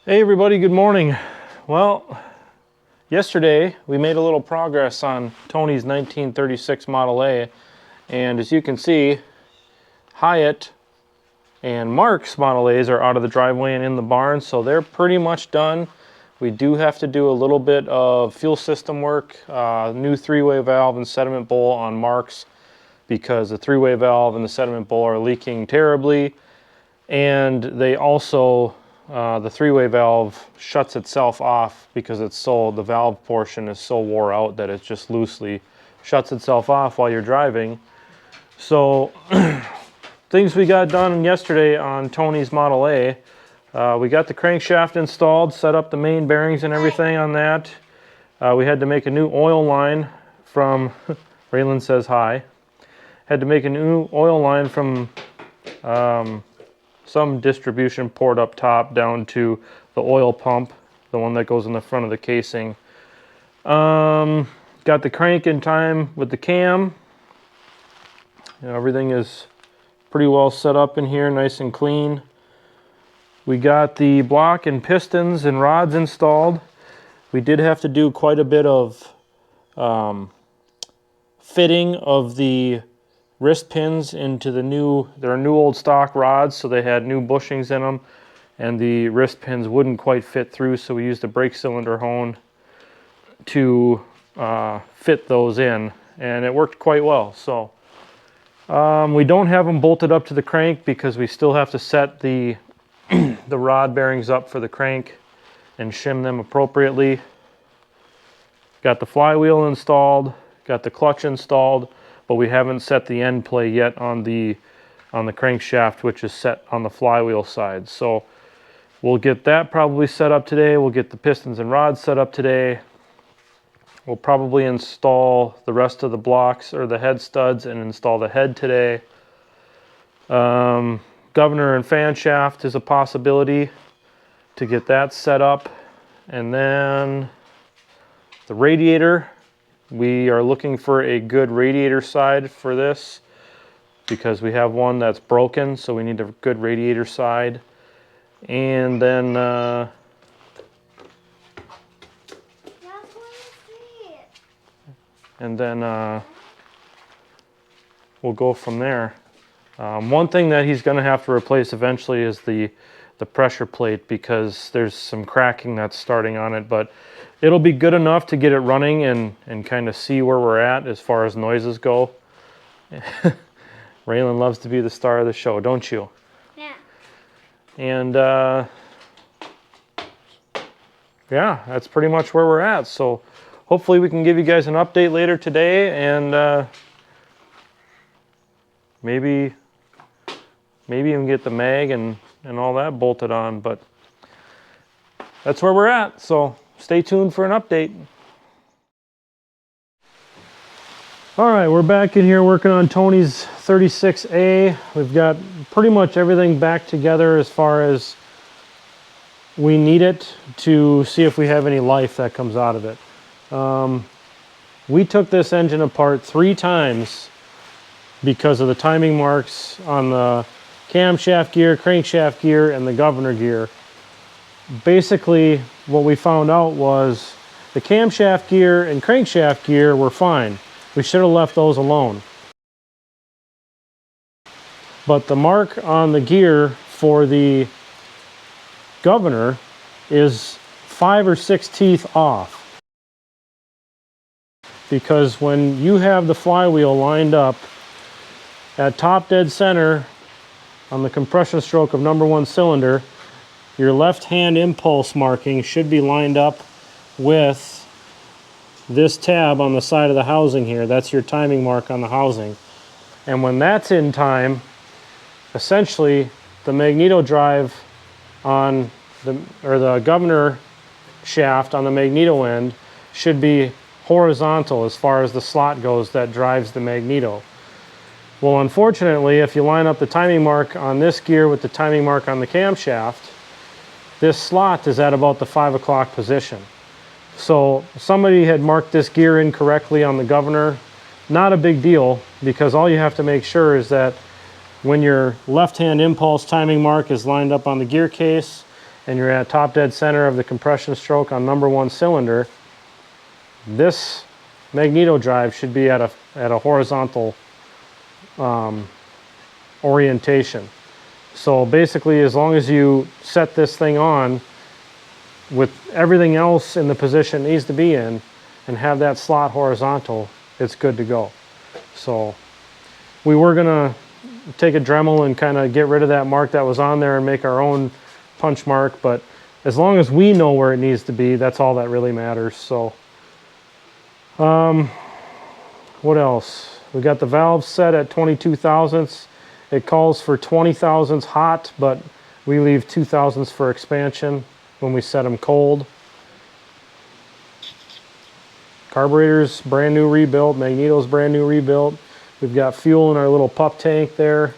Hey everybody, good morning. Well, yesterday we made a little progress on Tony's 1936 Model A, and as you can see, Hyatt and Mark's Model A's are out of the driveway and in the barn, so they're pretty much done. We do have to do a little bit of fuel system work, new three-way valve and sediment bowl on Mark's, because the three-way valve and the sediment bowl are leaking terribly, and they also the three-way valve shuts itself off because the valve portion is so wore out that it just loosely shuts itself off while you're driving. So things we got done yesterday on Tony's Model A, we got the crankshaft installed, set up the main bearings and everything on that. We had to make a new oil line from, Raylan says hi, had to make a new oil line from some distribution port up top down to the oil pump, the one that goes in the front of the casing. Got the crank in time with the cam. You know, everything is pretty well set up in here, nice and clean. We got the block and pistons and rods installed. We did have to do quite a bit of fitting of the wrist pins into they're new old stock rods, so they had new bushings in them, and the wrist pins wouldn't quite fit through, so we used a brake cylinder hone to fit those in, and it worked quite well. So we don't have them bolted up to the crank because we still have to set the the rod bearings up for the crank and shim them appropriately. Got the flywheel installed, got the clutch installed, but we haven't set the end play yet on the crankshaft, which is set on the flywheel side. So we'll get that probably set up today. We'll get the pistons and rods set up today. We'll probably install the rest of the blocks or the head studs and install the head today. Governor and fan shaft is a possibility to get that set up. And then the radiator. We are looking for a good radiator side for this because we have one that's broken, so we need a good radiator side. And then we'll go from there. One thing that he's going to have to replace eventually is the pressure plate, because there's some cracking that's starting on it, but it'll be good enough to get it running and kind of see where we're at as far as noises go. Raylan loves to be the star of the show, don't you? Yeah. And yeah, that's pretty much where we're at. So hopefully we can give you guys an update later today, and maybe even get the mag and all that bolted on, but that's where we're at. So stay tuned for an update. All right, we're back in here working on Tony's 36A. We've got pretty much everything back together as far as we need it to see if we have any life that comes out of it. We took this engine apart 3 times because of the timing marks on the camshaft gear, crankshaft gear, and the governor gear. Basically, what we found out was the camshaft gear and crankshaft gear were fine. We should have left those alone. But the mark on the gear for the governor is 5 or 6 teeth off. Because when you have the flywheel lined up at top dead center on the compression stroke of #1 cylinder, your left hand impulse marking should be lined up with this tab on the side of the housing here. That's your timing mark on the housing. And when that's in time, essentially the magneto drive on the governor shaft on the magneto end should be horizontal as far as the slot goes that drives the magneto. Well, unfortunately, if you line up the timing mark on this gear with the timing mark on the camshaft, this slot is at about the 5 o'clock position. So somebody had marked this gear incorrectly on the governor. Not a big deal, because all you have to make sure is that when your left-hand impulse timing mark is lined up on the gear case and you're at top dead center of the compression stroke on number 1 cylinder, this magneto drive should be at a horizontal orientation. So basically, as long as you set this thing on with everything else in the position it needs to be in and have that slot horizontal, it's good to go. So we were gonna take a Dremel and kind of get rid of that mark that was on there and make our own punch mark, but as long as we know where it needs to be, that's all that really matters. So what else? We got the valve set at 22 thousandths. It calls for 20 thousandths hot, but we leave 2 thousandths for expansion when we set them cold. Carburetor's brand new rebuilt, magneto's brand new rebuilt. We've got fuel in our little pup tank there.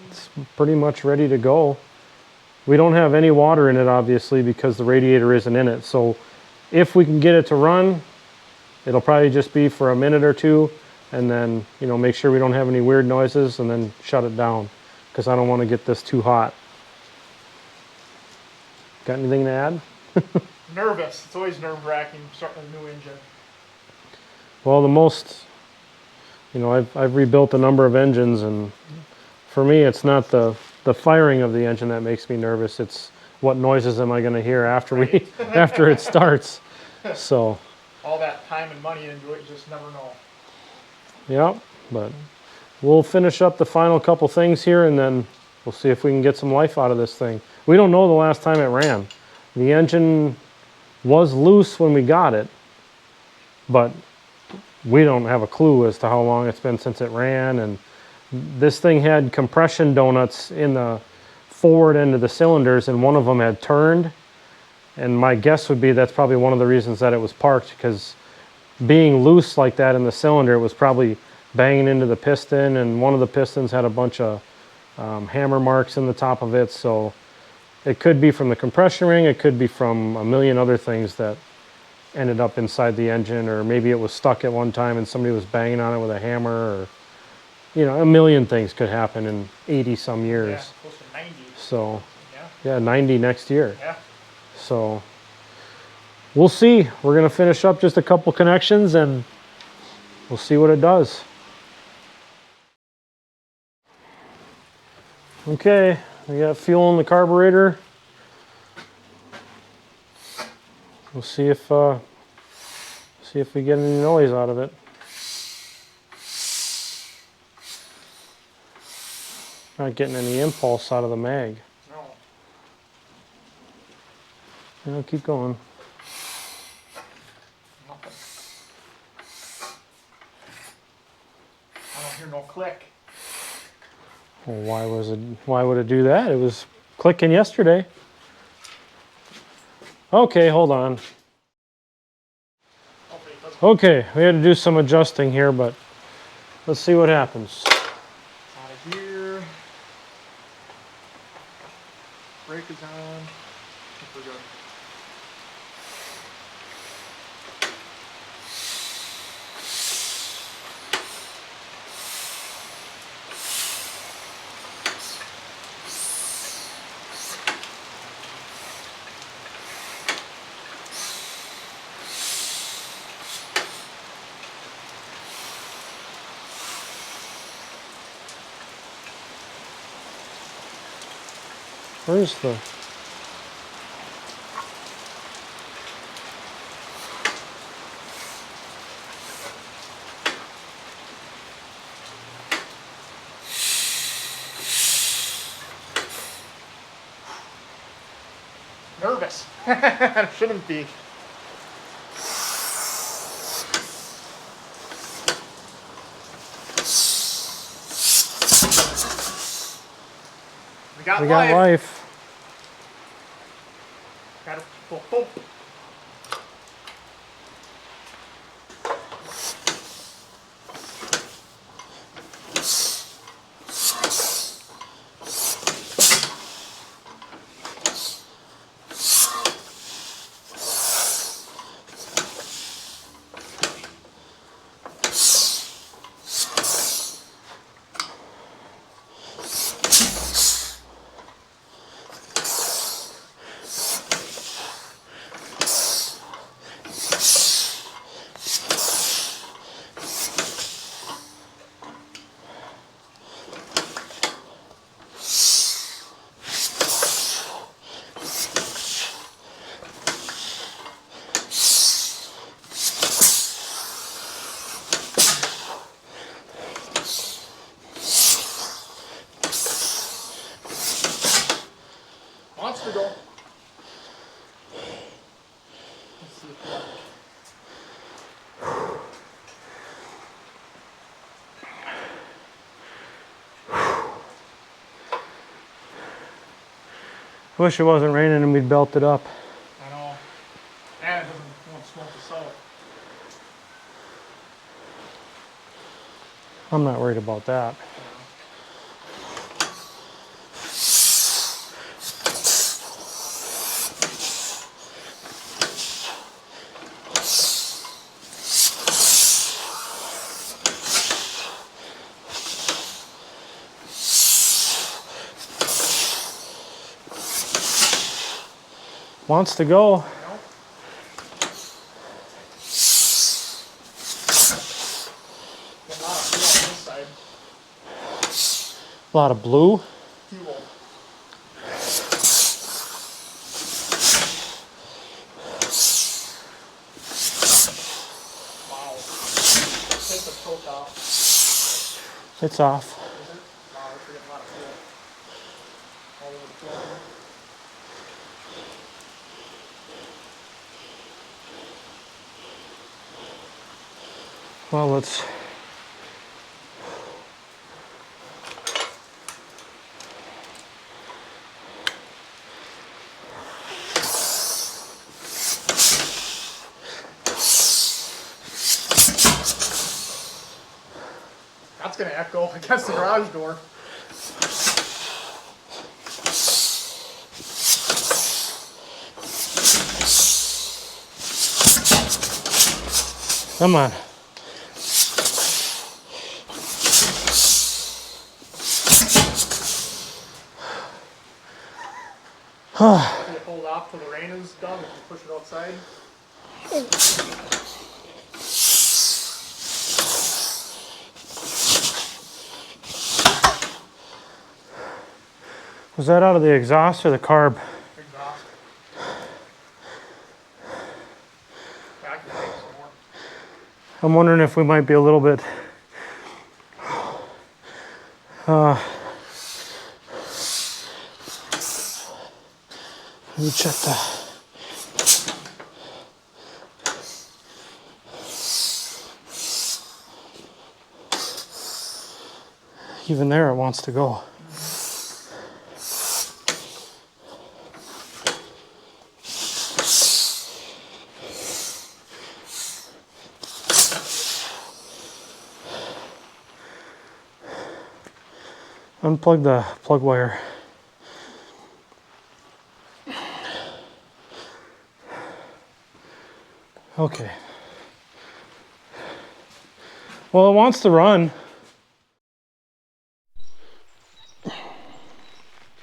It's pretty much ready to go. We don't have any water in it, obviously, because the radiator isn't in it. So if we can get it to run, it'll probably just be for a minute or two, and then, you know, make sure we don't have any weird noises, and then shut it down, because I don't want to get this too hot. Got anything to add? Nervous. It's always nerve-wracking starting a new engine. Well, you know, I've rebuilt a number of engines, and for me, it's not the firing of the engine that makes me nervous. It's what noises am I going to hear after after it starts. So all that time and money into it, you just never know. Yeah, but we'll finish up the final couple things here, and then we'll see if we can get some life out of this thing. We don't know the last time it ran. The engine was loose when we got it, but we don't have a clue as to how long it's been since it ran. And this thing had compression donuts in the forward end of the cylinders, and one of them had turned. And my guess would be that's probably one of the reasons that it was parked, because being loose like that in the cylinder, it was probably banging into the piston, and one of the pistons had a bunch of hammer marks in the top of it. So it could be from the compression ring, it could be from a million other things that ended up inside the engine, or maybe it was stuck at one time and somebody was banging on it with a hammer, or, you know, a million things could happen in 80 some years. Yeah, close to 90. So yeah, 90 next year. Yeah. So we'll see. We're going to finish up just a couple connections, and we'll see what it does. Okay, we got fuel in the carburetor. We'll see if we get any noise out of it. Not getting any impulse out of the mag. No. Keep going. Nothing. I don't hear no click. Well, why would it do that? It was clicking yesterday. Okay, hold on. Okay, we had to do some adjusting here, but let's see what happens. Out of here. Brake is on. I think we're good. Where's the... Nervous. Shouldn't be. We got life. Got it. Oh. to the plug. I wish it wasn't raining and we'd belt it up. I know. And it doesn't want to smoke us out. I'm not worried about that. Wants to go. A lot of blue. Fuel. Wow. Take the coat off. It's off. Is it? Wow, we're getting a lot of fuel. All over the floor. Well, let's. That's gonna echo against the garage door. Come on. Can you hold off till the rain is done if you push it outside? Was that out of the exhaust or the carb? Exhaust. Yeah, I can take some more. I'm wondering if we might be a little bit let me check that. Even there it wants to go. Unplug the plug wire. Okay. Well, it wants to run.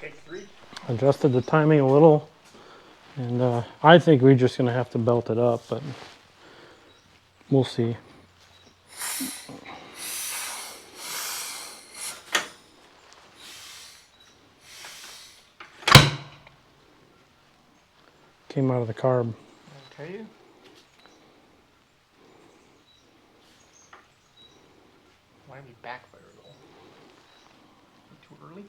Take 3. Adjusted the timing a little. And I think we're just going to have to belt it up, but we'll see. Came out of the carb. Okay. Why did we backfire though? Too early?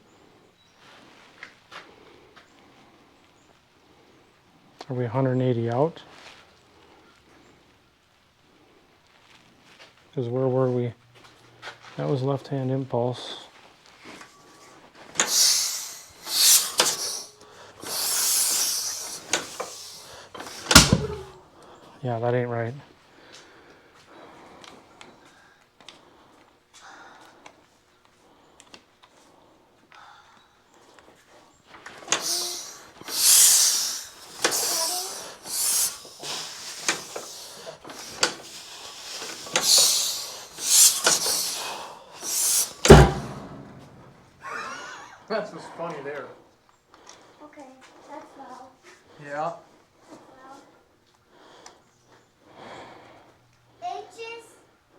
Are we 180 out? Because where were we? That was left-hand impulse. Yeah, that ain't right. That's what's funny there. Okay, that's loud. Yeah.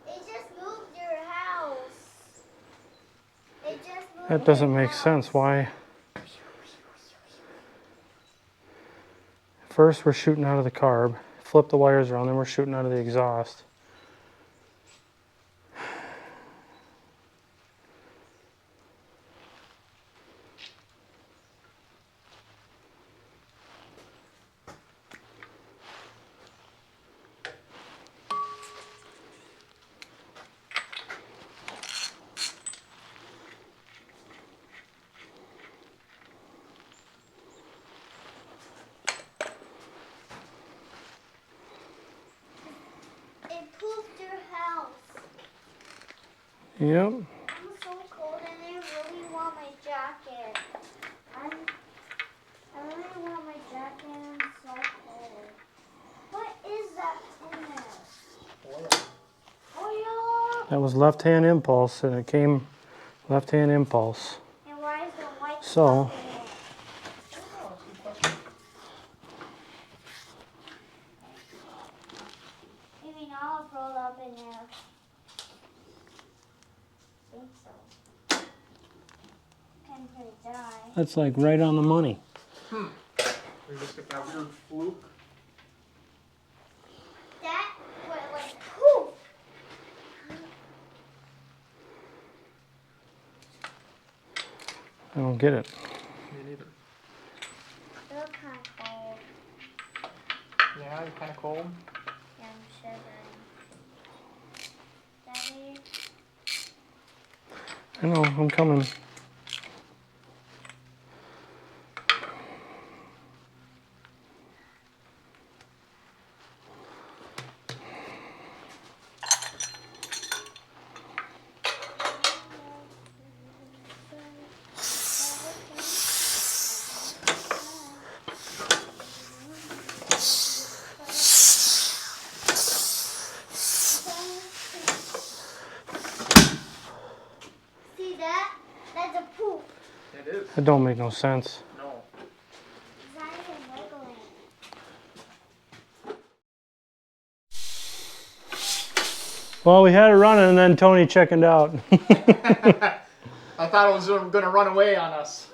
It just moved your house. It just moved That doesn't your make house. sense. Why? First we're shooting out of the carb, flip the wires around, then we're shooting out of the exhaust. Yep. I'm so cold and I really want my jacket. I really want my jacket and I'm so cold. What is that in there? Oil. Oil! That was left-hand impulse, and it came left-hand impulse. And why is the white So- stuff in it? Oh, that's a good question. Maybe not rolled up in there. I think so. Can't really die. That's like right on the money. We just get that weird fluke. That went like poof. I don't get it. Me neither. They're kind of cold. Yeah, it's kind of cold. Yeah, I'm shivering. Daddy, I know, I'm coming. see that? That's a poop. It is. That don't make no sense. No. It's not even wiggling. Well, we had it running, and then Tony chickened out. I thought it was going to run away on us.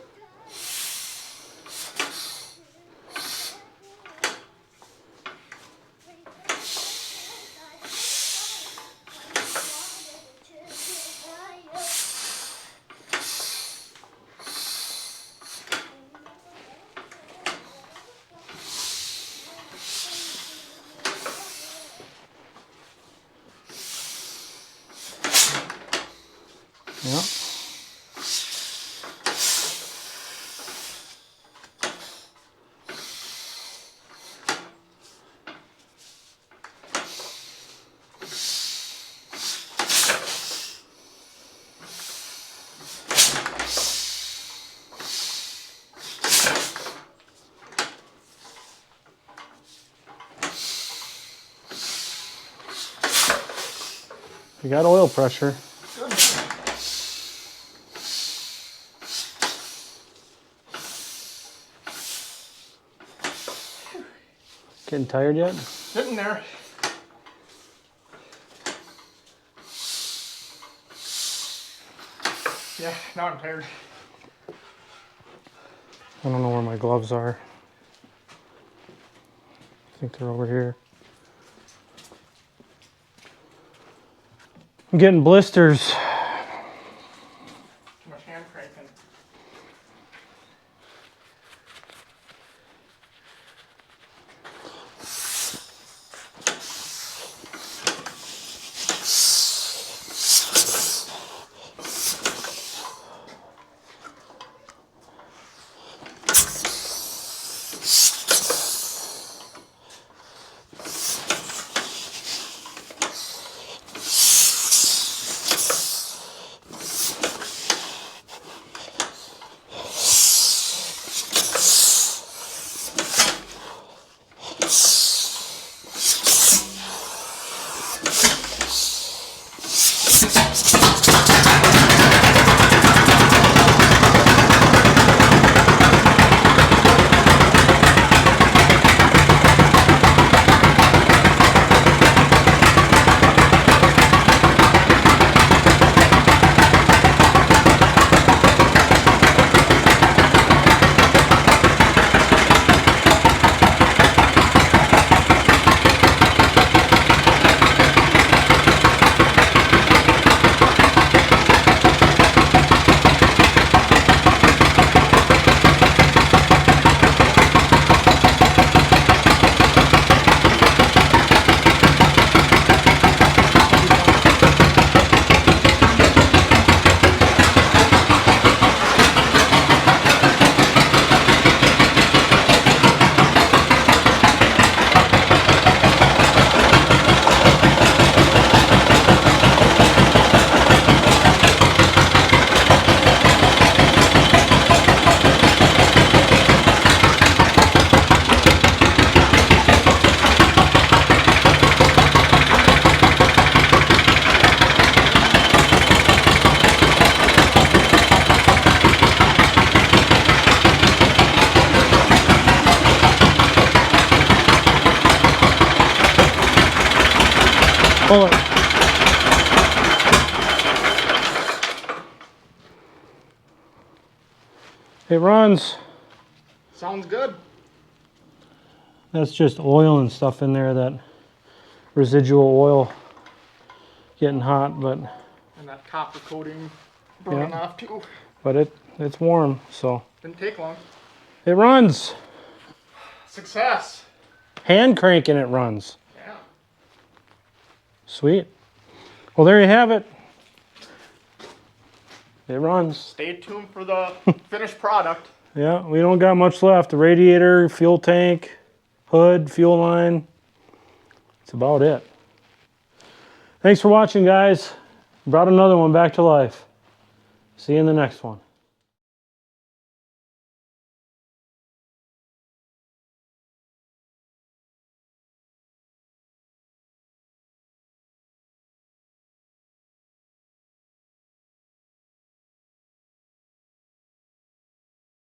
Yep. We got oil pressure. Good. Getting tired yet? Getting there. Yeah, now I'm tired. I don't know where my gloves are. I think they're over here. I'm getting blisters. Too much hand cranking. Pull it. It runs. Sounds good. That's just oil and stuff in there, that residual oil getting hot, but And that copper coating burning Yeah. off too. it's warm, so Didn't take long. it runs. Success. Hand cranking it runs. Yeah. Sweet. Well, there you have it. It runs. Stay tuned for the finished product. Yeah, we don't got much left. The radiator, fuel tank, hood, fuel line. That's about it. Thanks for watching, guys. Brought another one back to life. See you in the next one.